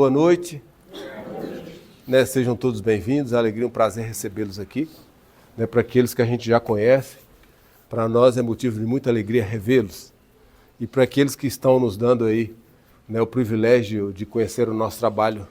boa noite. Sejam todos bem-vindos, é uma alegria e um prazer recebê-los aqui. Para aqueles que a gente já conhece, para nós é motivo de muita alegria revê-los. E para aqueles que estão nos dando aí o privilégio de conhecer o nosso trabalho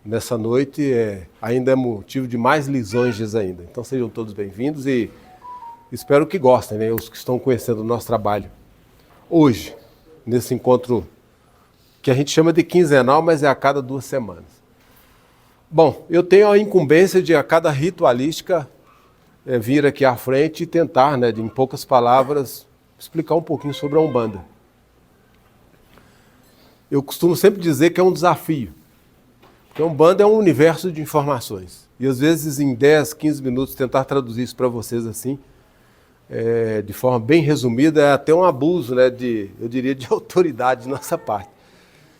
nessa noite, ainda é motivo de mais lisonjas ainda. Então sejam todos bem-vindos e espero que gostem, os que estão conhecendo o nosso trabalho. Hoje, nesse encontro que a gente chama de quinzenal, mas é a cada 2 semanas. Bom, eu tenho a incumbência de a cada ritualística vir aqui à frente e tentar, em poucas palavras, explicar um pouquinho sobre a Umbanda. Eu costumo sempre dizer que é um desafio, porque a Umbanda é um universo de informações. E às vezes em 10, 15 minutos tentar traduzir isso para vocês assim, de forma bem resumida, é até um abuso, eu diria, de autoridade de nossa parte.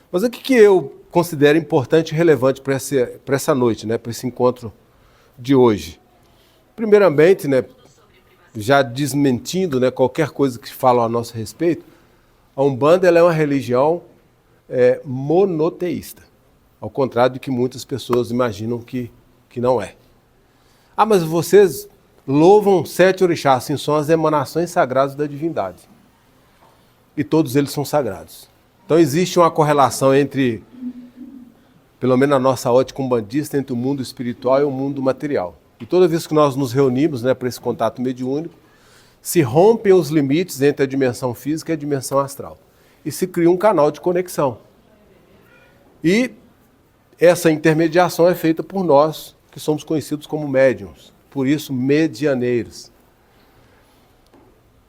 Mas o que eu considero importante e relevante para essa noite, para esse encontro de hoje? Primeiramente, já desmentindo qualquer coisa que falam a nosso respeito, a Umbanda ela é uma religião monoteísta, ao contrário do que muitas pessoas imaginam que não é. Ah, mas vocês louvam 7 orixás, assim, são as emanações sagradas da divindade. E todos eles são sagrados. Então existe uma correlação entre, pelo menos na nossa ótica umbandista, entre o mundo espiritual e o mundo material. E toda vez que nós nos reunimos para esse contato mediúnico, se rompem os limites entre a dimensão física e a dimensão astral. E se cria um canal de conexão. E essa intermediação é feita por nós, que somos conhecidos como médiuns. Por isso, medianeiros.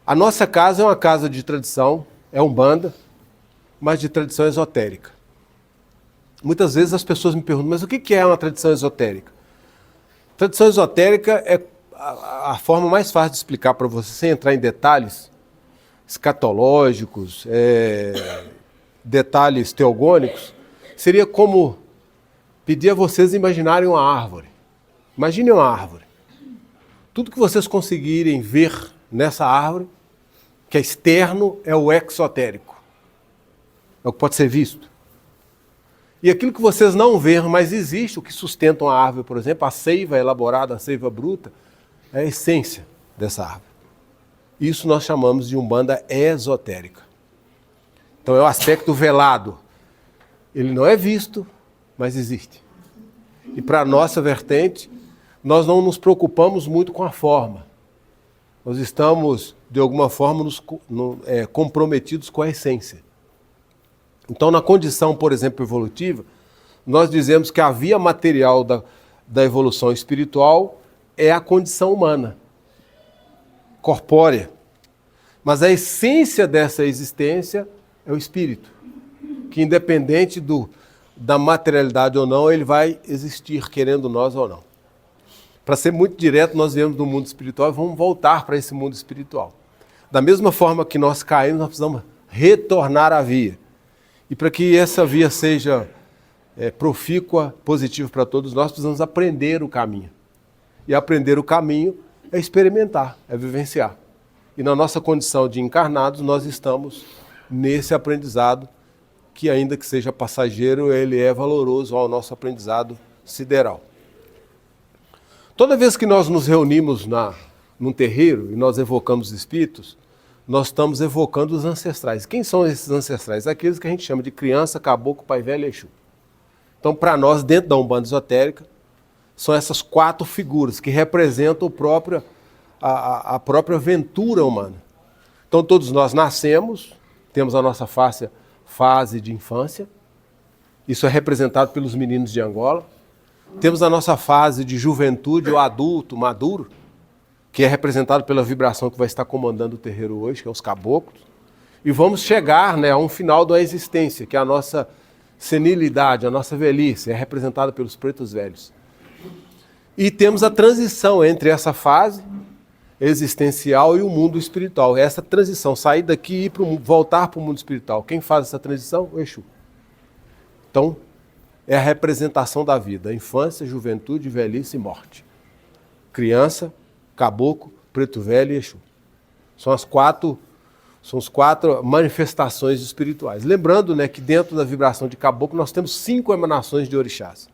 A nossa casa é uma casa de tradição, é Umbanda, mas de tradição esotérica. Muitas vezes as pessoas me perguntam, mas o que é uma tradição esotérica? Tradição esotérica é a forma mais fácil de explicar para você, sem entrar em detalhes escatológicos, detalhes teogônicos, seria como pedir a vocês imaginarem uma árvore. Imaginem uma árvore. Tudo que vocês conseguirem ver nessa árvore, que é externo, é o exotérico. É o que pode ser visto. E aquilo que vocês não veem, mas existe, o que sustenta uma árvore, por exemplo, a seiva elaborada, a seiva bruta, é a essência dessa árvore. Isso nós chamamos de Umbanda esotérica. Então é o aspecto velado. Ele não é visto, mas existe. E para a nossa vertente, nós não nos preocupamos muito com a forma. Nós estamos, de alguma forma, comprometidos com a essência. Então, na condição, por exemplo, evolutiva, nós dizemos que a via material da evolução espiritual é a condição humana, corpórea. Mas a essência dessa existência é o espírito, que independente da materialidade ou não, ele vai existir, querendo nós ou não. Para ser muito direto, nós viemos do mundo espiritual e vamos voltar para esse mundo espiritual. Da mesma forma que nós caímos, nós precisamos retornar à via. E para que essa via seja profícua, positiva para todos, nós precisamos aprender o caminho. E aprender o caminho é experimentar, é vivenciar. E na nossa condição de encarnados, nós estamos nesse aprendizado, que ainda que seja passageiro, ele é valoroso ao nosso aprendizado sideral. Toda vez que nós nos reunimos num terreiro e nós evocamos espíritos, nós estamos evocando os ancestrais. Quem são esses ancestrais? Aqueles que a gente chama de criança, caboclo, pai velho e Exu. Então, para nós, dentro da Umbanda esotérica, são essas 4 figuras que representam a própria aventura humana. Então, todos nós nascemos, temos a nossa fase de infância, isso é representado pelos meninos de Angola. Temos a nossa fase de juventude, o adulto, maduro, que é representado pela vibração que vai estar comandando o terreiro hoje, que é os caboclos. E vamos chegar a um final da existência, que é a nossa senilidade, a nossa velhice, é representada pelos pretos velhos. E temos a transição entre essa fase existencial e o mundo espiritual. Essa transição, sair daqui e voltar para o mundo espiritual. Quem faz essa transição? O Exu. Então, é a representação da vida, infância, juventude, velhice e morte. Criança, caboclo, preto velho e Exu. São São as 4 manifestações espirituais. Lembrando, né, que dentro da vibração de caboclo nós temos 5 emanações de orixás.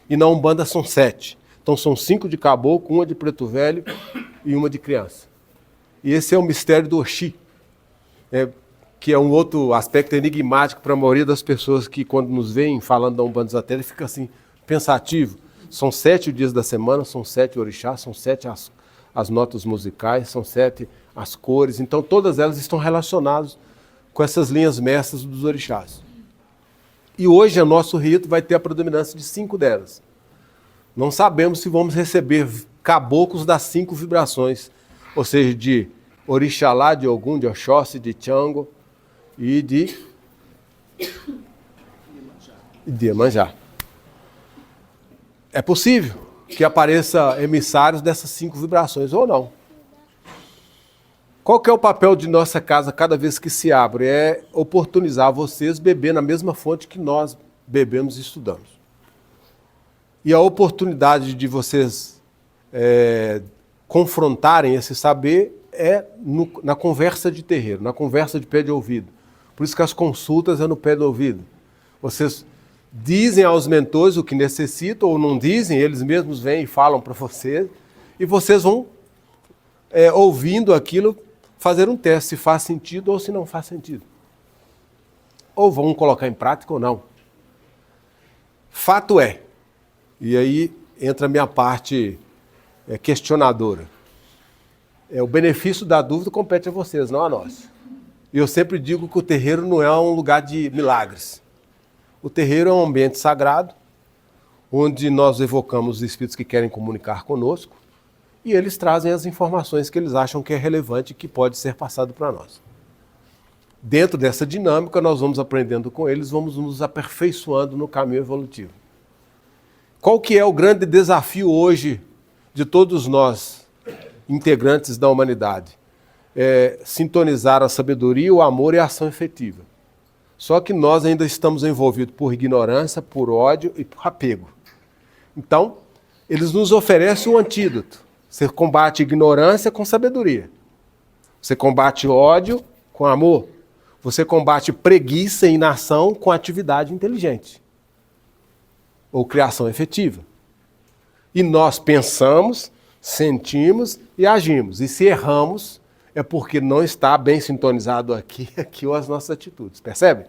E na Umbanda são 7. Então são 5 de caboclo, 1 de preto velho e 1 de criança. E esse é o mistério do Oxi, que é um outro aspecto enigmático para a maioria das pessoas que, quando nos veem falando da Umbanda esotérica, fica assim, pensativo. São 7 dias da semana, são 7 orixás, são 7 as notas musicais, são 7 as cores. Então todas elas estão relacionadas com essas linhas mestras dos orixás. E hoje o nosso rito vai ter a predominância de 5 delas. Não sabemos se vamos receber caboclos das 5 vibrações, ou seja, de Orixalá, de Ogum, de Oxóssi, de Xangô e de Iemanjá. É possível que apareça emissários dessas 5 vibrações ou não. Qual que é o papel de nossa casa cada vez que se abre? É oportunizar vocês beber na mesma fonte que nós bebemos e estudamos. E a oportunidade de vocês confrontarem esse saber é na conversa de terreiro, na conversa de pé de ouvido. Por isso que as consultas é no pé do ouvido. Vocês dizem aos mentores o que necessitam ou não dizem, eles mesmos vêm e falam para vocês, e vocês vão, ouvindo aquilo, fazer um teste se faz sentido ou se não faz sentido. Ou vão colocar em prática ou não. Fato é, e aí entra a minha parte questionadora. O benefício da dúvida compete a vocês, não a nós. E eu sempre digo que o terreiro não é um lugar de milagres. O terreiro é um ambiente sagrado, onde nós evocamos os espíritos que querem comunicar conosco, e eles trazem as informações que eles acham que é relevante e que pode ser passado para nós. Dentro dessa dinâmica, nós vamos aprendendo com eles, vamos nos aperfeiçoando no caminho evolutivo. Qual que é o grande desafio hoje de todos nós, integrantes da humanidade? Sintonizar a sabedoria, o amor e a ação efetiva. Só que nós ainda estamos envolvidos por ignorância, por ódio e por apego. Então, eles nos oferecem um antídoto. Você combate ignorância com sabedoria. Você combate ódio com amor. Você combate preguiça e inação com atividade inteligente. Ou criação efetiva. E nós pensamos, sentimos e agimos. E se erramos, é porque não está bem sintonizado aqui as nossas atitudes. Percebe?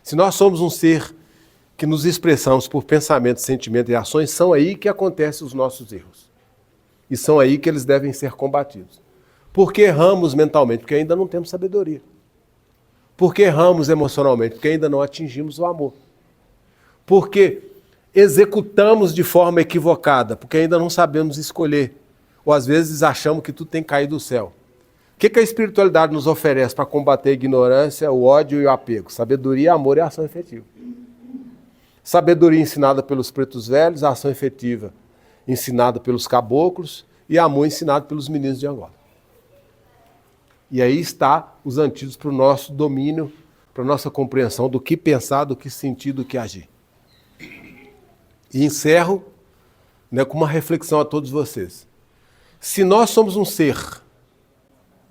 Se nós somos um ser que nos expressamos por pensamento, sentimento e ações, são aí que acontecem os nossos erros. E são aí que eles devem ser combatidos. Por que erramos mentalmente? Porque ainda não temos sabedoria. Por que erramos emocionalmente? Porque ainda não atingimos o amor. Por que executamos de forma equivocada? Porque ainda não sabemos escolher. Ou às vezes achamos que tudo tem que cair do céu. O que a espiritualidade nos oferece para combater a ignorância, o ódio e o apego? Sabedoria, amor e ação efetiva. Sabedoria ensinada pelos pretos velhos, a ação efetiva ensinada pelos caboclos e amor ensinado pelos meninos de Angola. E aí está os antídotos para o nosso domínio, para a nossa compreensão do que pensar, do que sentir, do que agir. E encerro, com uma reflexão a todos vocês. Se nós somos um ser,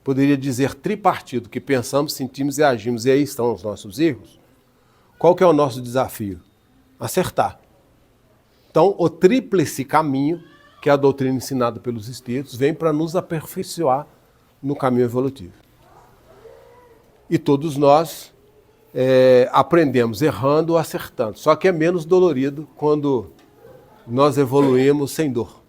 poderia dizer tripartido, que pensamos, sentimos e agimos, e aí estão os nossos erros, qual que é o nosso desafio? Acertar. Então, o tríplice caminho, que é a doutrina ensinada pelos espíritos, vem para nos aperfeiçoar no caminho evolutivo. E todos nós aprendemos errando ou acertando. Só que é menos dolorido quando nós evoluímos sem dor.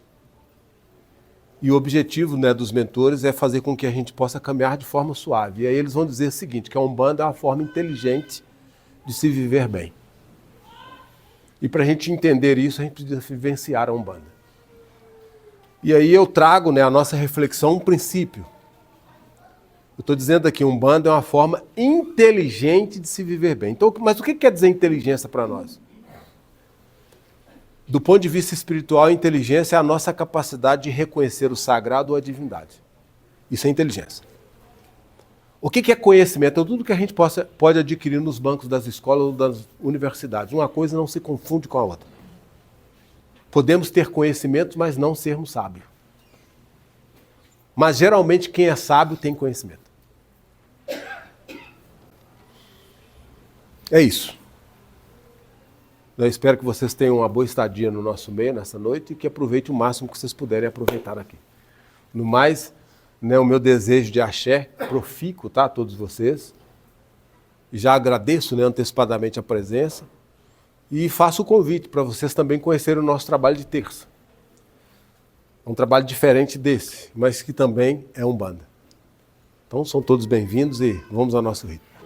E o objetivo dos mentores é fazer com que a gente possa caminhar de forma suave. E aí eles vão dizer o seguinte, que a Umbanda é uma forma inteligente de se viver bem. E para a gente entender isso, a gente precisa vivenciar a Umbanda. E aí eu trago a nossa reflexão um princípio. Eu estou dizendo aqui, Umbanda é uma forma inteligente de se viver bem. Então, mas o que quer dizer inteligência para nós? Do ponto de vista espiritual, a inteligência é a nossa capacidade de reconhecer o sagrado ou a divindade. Isso é inteligência. O que é conhecimento? É tudo que a gente pode adquirir nos bancos das escolas ou das universidades. Uma coisa não se confunde com a outra. Podemos ter conhecimento, mas não sermos sábios. Mas geralmente quem é sábio tem conhecimento. É isso. Eu espero que vocês tenham uma boa estadia no nosso meio nessa noite e que aproveitem o máximo que vocês puderem aproveitar aqui. No mais, né, o meu desejo de axé profícuo, tá, a todos vocês. E já agradeço, né, antecipadamente a presença e faço o convite para vocês também conhecerem o nosso trabalho de terça. É um trabalho diferente desse, mas que também é Umbanda. Então são todos bem-vindos e vamos ao nosso rito.